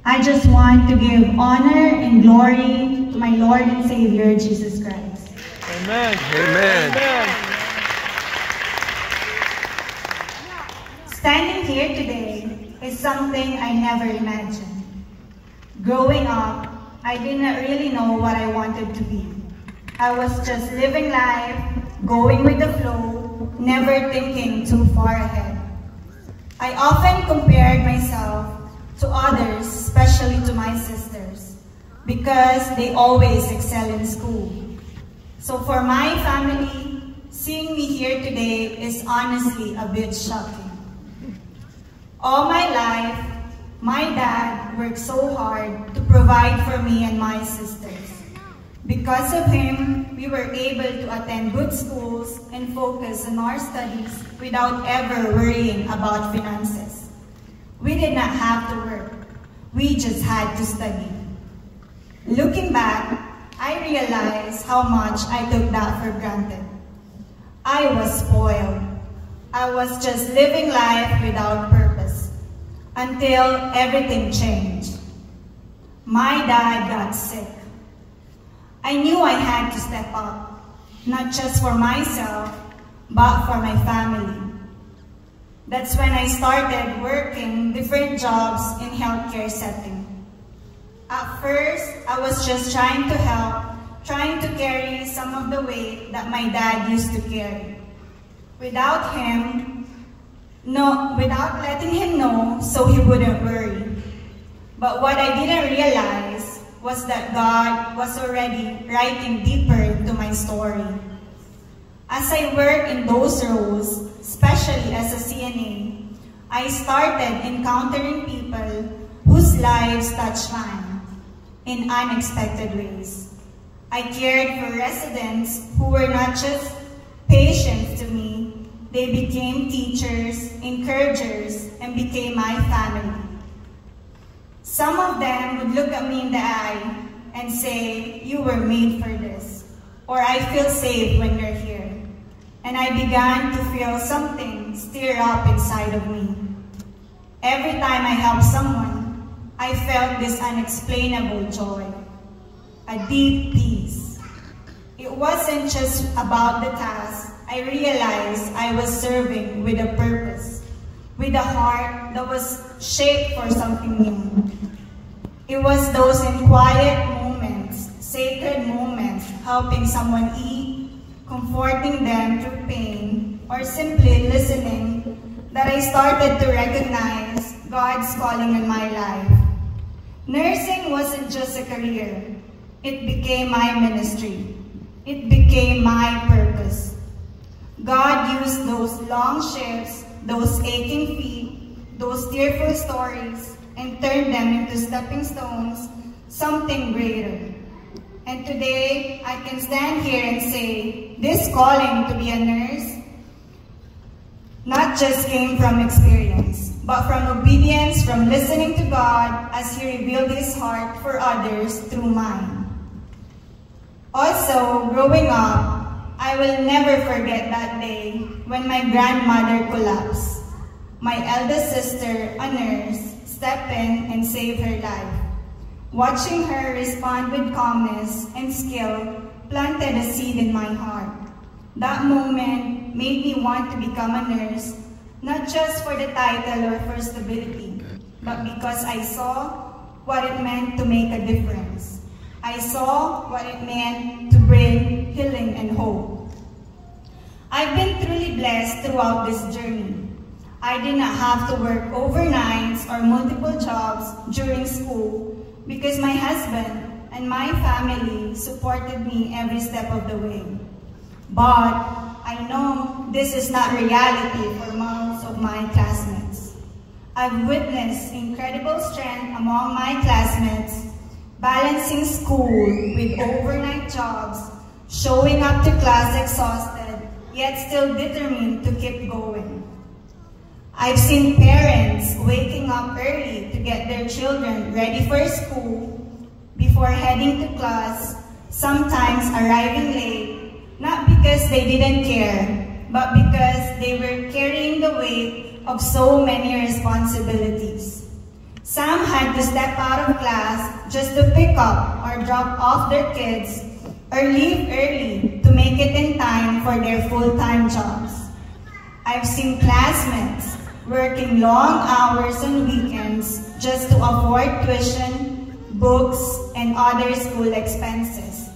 I just want to give honor and glory to my Lord and Savior, Jesus Christ. Amen. Amen. Amen. Standing here today is something I never imagined. Growing up, I didn't really know what I wanted to be. I was just living life, going with the flow, never thinking too far ahead. I often compared myself to others, especially to my sisters, because they always excel in school. So for my family, seeing me here today is honestly a bit shocking. All my life, my dad worked so hard to provide for me and my sisters. Because of him, we were able to attend good schools and focus on our studies without ever worrying about finances. We did not have to work. We just had to study. Looking back, I realized how much I took that for granted. I was spoiled. I was just living life without purpose until everything changed. My dad got sick. I knew I had to step up, not just for myself, but for my family. That's when I started working different jobs in healthcare setting. At first, I was just trying to help, trying to carry some of the weight that my dad used to carry. Without letting him know so he wouldn't worry. But what I didn't realize was that God was already writing deeper into my story. As I worked in those roles, especially as a CNA, I started encountering people whose lives touched mine in unexpected ways. I cared for residents who were not just patients to me, they became teachers, encouragers, and became my family. Some of them would look at me in the eye and say, "You were made for this," or "I feel safe when you're here." And I began to feel something stir up inside of me. Every time I helped someone, I felt this unexplainable joy, a deep peace. It wasn't just about the task. I realized I was serving with a purpose, with a heart that was shaped for something new. It was those in quiet moments, sacred moments, helping someone eat, comforting them through pain, or simply listening, that I started to recognize God's calling in my life. Nursing wasn't just a career. It became my ministry. It became my purpose. God used those long shifts, those aching feet, those tearful stories, and turned them into stepping stones, something greater. And today, I can stand here and say, this calling to be a nurse not just came from experience, but from obedience, from listening to God as He revealed His heart for others through mine. Also, growing up, I will never forget that day when my grandmother collapsed. My eldest sister, a nurse, stepped in and saved her life. Watching her respond with calmness and skill planted a seed in my heart. That moment made me want to become a nurse, not just for the title or for stability, but because I saw what it meant to make a difference. I saw what it meant to bring healing and hope. I've been truly blessed throughout this journey. I did not have to work overnights or multiple jobs during school because my husband and my family supported me every step of the way. But I know this is not reality for most of my classmates. I've witnessed incredible strength among my classmates, balancing school with overnight jobs, showing up to class exhausted, yet still determined to keep going. I've seen parents waking up early to get their children ready for school before heading to class, sometimes arriving late, not because they didn't care, but because they were carrying the weight of so many responsibilities. Some had to step out of class just to pick up or drop off their kids or leave early to make it in time for their full-time jobs. I've seen classmates working long hours on weekends just to afford tuition, books, and other school expenses.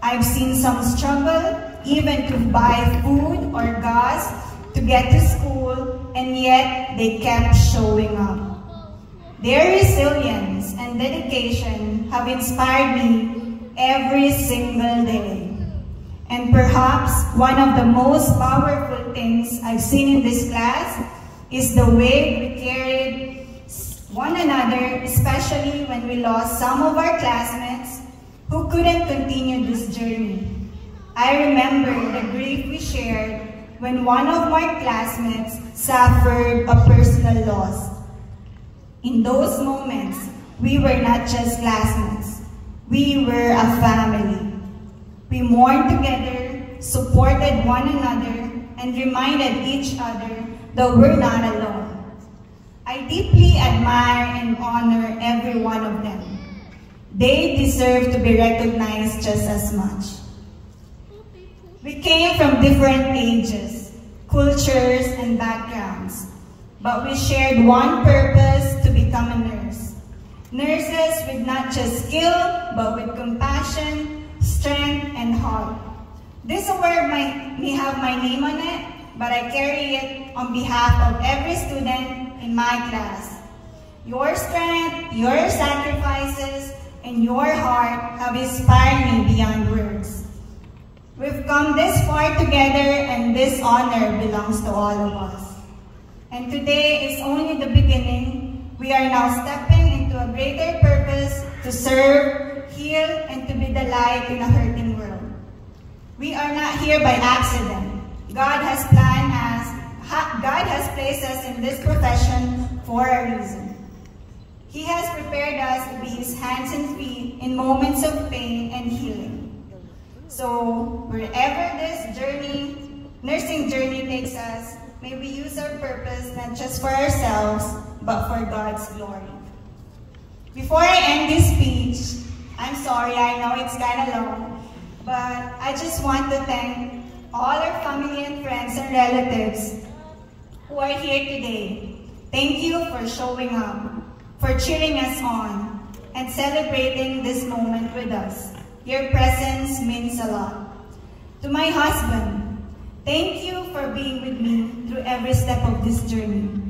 I've seen some struggle even to buy food or gas to get to school, and yet they kept showing up. Their resilience and dedication have inspired me every single day. And perhaps one of the most powerful things I've seen in this class is the way we carried one another, especially when we lost some of our classmates who couldn't continue this journey. I remember the grief we shared when one of my classmates suffered a personal loss. In those moments, we were not just classmates. We were a family. We mourned together, supported one another, and reminded each other that we're not alone. I deeply admire and honor every one of them. They deserve to be recognized just as much. We came from different ages, cultures, and backgrounds, but we shared one purpose: to become a nurse. Nurses with not just skill, but with compassion, strength, and heart. This award may have my name on it, but I carry it on behalf of every student in my class. Your strength, your sacrifices, and your heart have inspired me beyond words. We've come this far together, and this honor belongs to all of us. And today is only the beginning. We are now stepping into a greater purpose to serve, heal, and to be the light in a hurting world. We are not here by accident. God has planned us. God has placed us in this profession for a reason. He has prepared us to be His hands and feet in moments of pain and healing. So wherever this nursing journey takes us, may we use our purpose not just for ourselves, but for God's glory. Before I end this speech, I'm sorry, I know it's kind of long, but I just want to thank all our family and friends and relatives who are here today. Thank you for showing up, for cheering us on, and celebrating this moment with us. Your presence means a lot. To my husband, thank you for being with me through every step of this journey.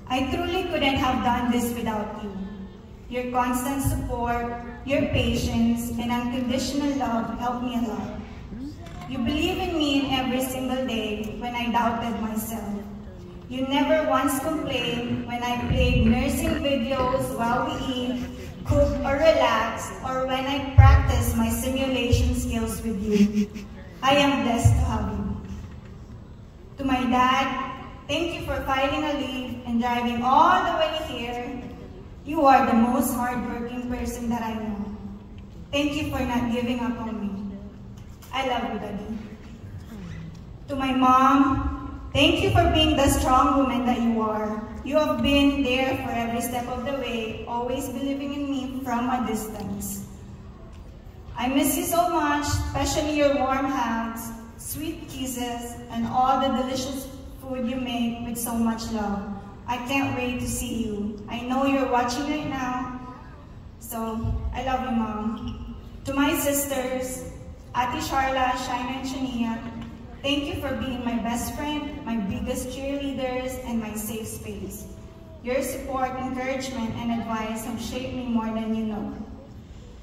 I truly couldn't have done this without you. Your constant support, your patience, and unconditional love helped me a lot. You believe in me in every single day when I doubted myself. You never once complained when I played nursing videos while we eat, cook, or relax, or when I practice my simulation skills with you. I am blessed to have you. To my dad, thank you for filing a leave and driving all the way here. You are the most hardworking person that I know. Thank you for not giving up on me. I love you, Daddy. To my mom, thank you for being the strong woman that you are. You have been there for every step of the way, always believing in me from a distance. I miss you so much, especially your warm hugs, sweet kisses, and all the delicious food you make with so much love. I can't wait to see you. I know you're watching right now, so I love you, Mom. To my sisters, Ate Sharla, Shaina, and Shania, thank you for being my best friend, my biggest cheerleaders, and my safe space. Your support, encouragement, and advice have shaped me more than you know.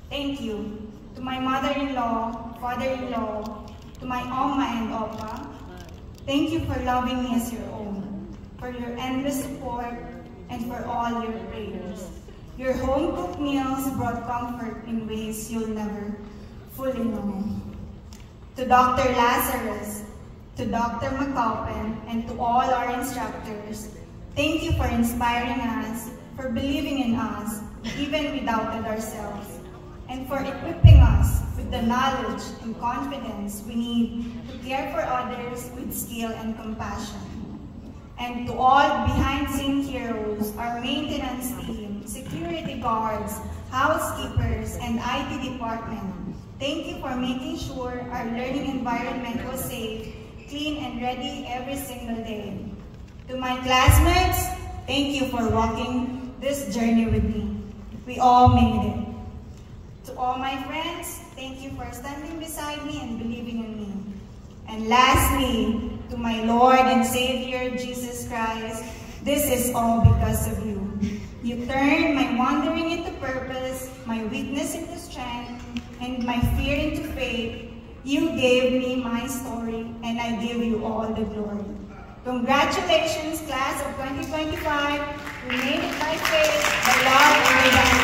Thank you. To my mother-in-law, father-in-law, to my Oma and Opa, thank you for loving me as your own, for your endless support, and for all your prayers. Your home-cooked meals brought comfort in ways you'll never fully know. To Dr. Lazarus, to Dr. McAlpin, and to all our instructors, thank you for inspiring us, for believing in us, even we doubted ourselves, and for equipping us with the knowledge and confidence we need to care for others with skill and compassion. And to all behind-scene heroes, our maintenance team, security guards, housekeepers, and IT department, thank you for making sure our learning environment was safe, clean, and ready every single day. To my classmates, thank you for walking this journey with me. We all made it. To all my friends, thank you for standing beside me and believing in me. And lastly, to my Lord and Savior, Jesus Christ, this is all because of you. You turned my wandering into purpose, my weakness into strength, and my fear into faith. You gave me my story, and I give you all the glory. Congratulations, class of 2025. We made it by faith, by love, and by